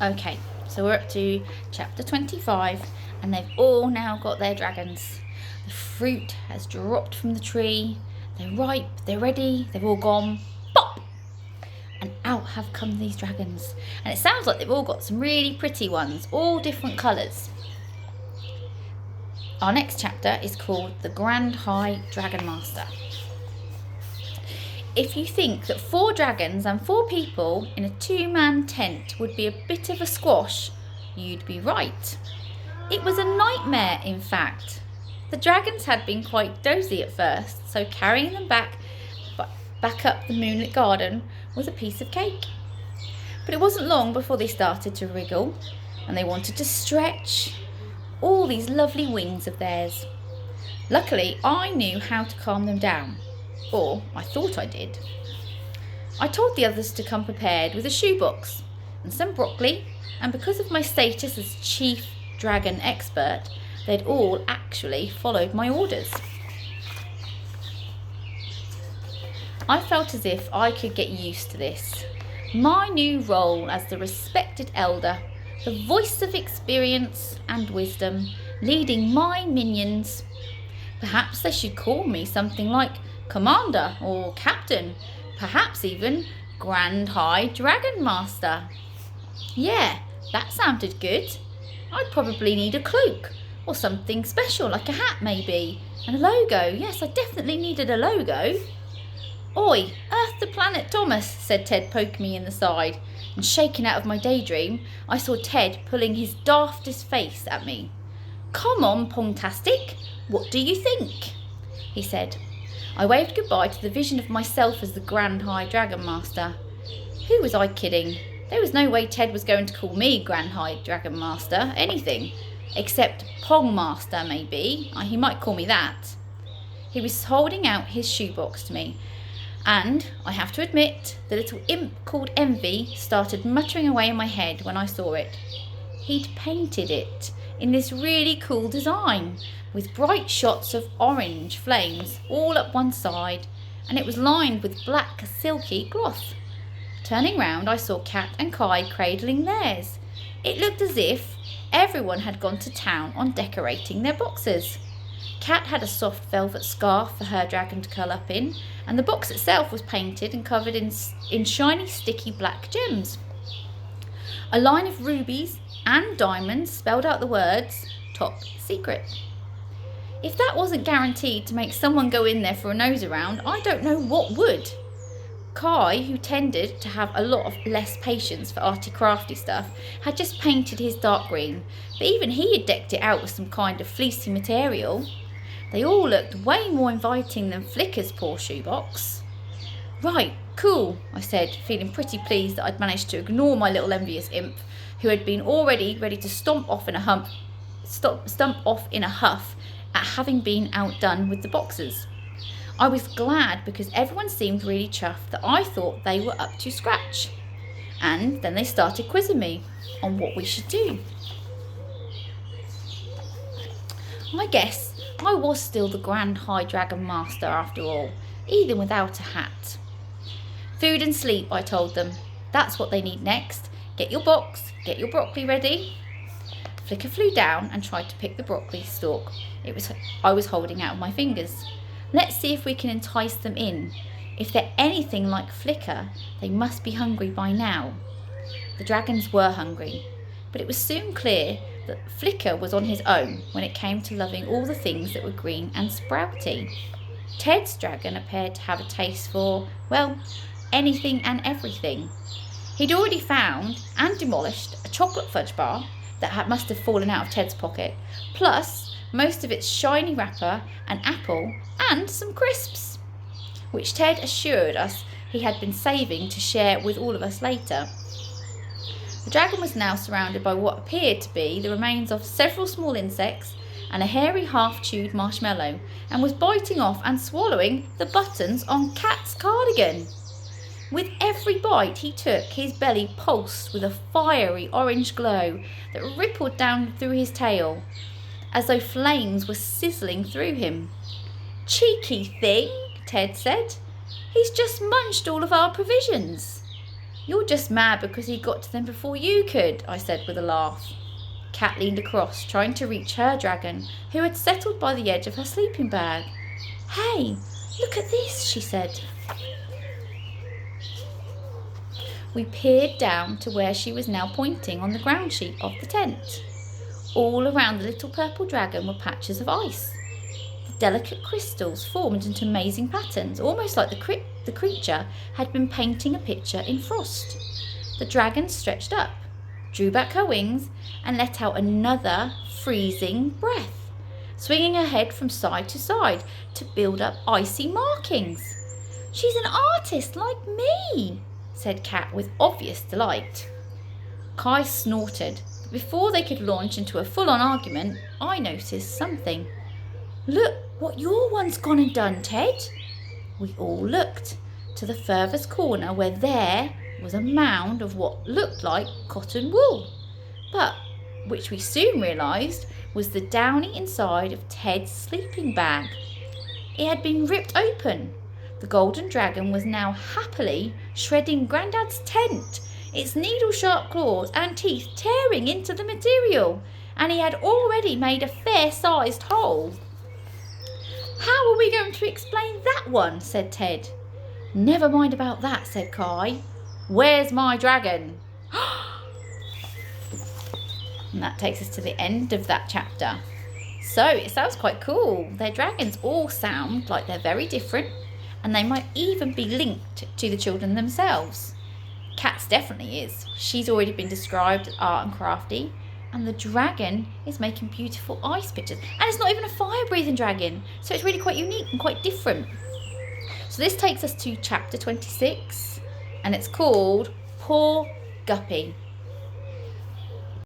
Okay, so we're up to chapter 25 and they've all now got their dragons. The fruit has dropped from the tree, they're ripe, they're ready, they've all gone pop! And out have come these dragons. And it sounds like they've all got some really pretty ones, all different colours. Our next chapter is called The Grand High Dragon Master. If you think that 4 dragons and 4 people in a 2-man tent would be a bit of a squash, you'd be right. It was a nightmare, in fact. The dragons had been quite dozy at first, so carrying them back up the moonlit garden was a piece of cake. But it wasn't long before they started to wriggle, and they wanted to stretch all these lovely wings of theirs. Luckily, I knew how to calm them down. Or I thought I did. I told the others to come prepared with a shoebox and some broccoli, and because of my status as chief dragon expert, they'd all actually followed my orders. I felt as if I could get used to this. My new role as the respected elder, the voice of experience and wisdom, leading my minions. Perhaps they should call me something like Commander or Captain, perhaps even Grand High Dragon Master. Yeah, that sounded good. I'd probably need a cloak or something special like a hat maybe, and a logo. Yes, I definitely needed a logo. Oi, Earth the Planet Thomas, said Ted, poking me in the side, and shaken out of my daydream, I saw Ted pulling his daftest face at me. Come on, Pongtastic, what do you think? He said. I waved goodbye to the vision of myself as the Grand High Dragon Master. Who was I kidding? There was no way Ted was going to call me Grand High Dragon Master, anything, except Pong Master maybe. He might call me that. He was holding out his shoebox to me, and I have to admit, the little imp called Envy started muttering away in my head when I saw it. He'd painted it in this really cool design, with bright shots of orange flames all up one side, and it was lined with black silky cloth. Turning round, I saw Cat and Kai cradling theirs. It looked as if everyone had gone to town on decorating their boxes. Cat had a soft velvet scarf for her dragon to curl up in, and the box itself was painted and covered in shiny sticky black gems. A line of rubies and diamonds spelled out the words, Top Secret. If that wasn't guaranteed to make someone go in there for a nose around, I don't know what would. Kai, who tended to have a lot of less patience for arty crafty stuff, had just painted his dark green, but even he had decked it out with some kind of fleecy material. They all looked way more inviting than Flicker's poor shoebox. Right, cool, I said, feeling pretty pleased that I'd managed to ignore my little envious imp, who had been already ready to stomp off in a huff at having been outdone with the boxes. I was glad because everyone seemed really chuffed that I thought they were up to scratch. And then they started quizzing me on what we should do. I guess I was still the Grand High Dragon Master after all, even without a hat. Food and sleep, I told them. That's what they need next. Get your box, get your broccoli ready. Flicker flew down and tried to pick the broccoli stalk I was holding out of my fingers. Let's see if we can entice them in. If they're anything like Flicker, they must be hungry by now. The dragons were hungry, but it was soon clear that Flicker was on his own when it came to loving all the things that were green and sprouty. Ted's dragon appeared to have a taste for, well, anything and everything. He'd already found and demolished a chocolate fudge bar that must have fallen out of Ted's pocket, plus most of its shiny wrapper, an apple, and some crisps, which Ted assured us he had been saving to share with all of us later. The dragon was now surrounded by what appeared to be the remains of several small insects and a hairy half-chewed marshmallow, and was biting off and swallowing the buttons on Cat's cardigan. With every bite he took, his belly pulsed with a fiery orange glow that rippled down through his tail, as though flames were sizzling through him. Cheeky thing, Ted said. He's just munched all of our provisions. "You're just mad because he got to them before you could," I said with a laugh. Kat leaned across, trying to reach her dragon, who had settled by the edge of her sleeping bag. "Hey, look at this," she said. We peered down to where she was now pointing on the ground sheet of the tent. All around the little purple dragon were patches of ice. The delicate crystals formed into amazing patterns, almost like the creature had been painting a picture in frost. The dragon stretched up, drew back her wings, and let out another freezing breath, swinging her head from side to side to build up icy markings. "She's an artist like me," said Kat with obvious delight. Kai snorted, but before they could launch into a full-on argument, I noticed something. "Look what your one's gone and done, Ted." We all looked to the furthest corner where there was a mound of what looked like cotton wool, but which we soon realised was the downy inside of Ted's sleeping bag. It had been ripped open. The golden dragon was now happily shredding Grandad's tent, its needle-sharp claws and teeth tearing into the material, and he had already made a fair-sized hole. "How are we going to explain that one?" said Ted. "Never mind about that," said Kai. "Where's my dragon?" And that takes us to the end of that chapter. So it sounds quite cool. Their dragons all sound like they're very different, and they might even be linked to the children themselves. Kat's definitely is. She's already been described as art and crafty, and the dragon is making beautiful ice pictures. And it's not even a fire-breathing dragon, so it's really quite unique and quite different. So this takes us to chapter 26, and it's called Poor Guppy.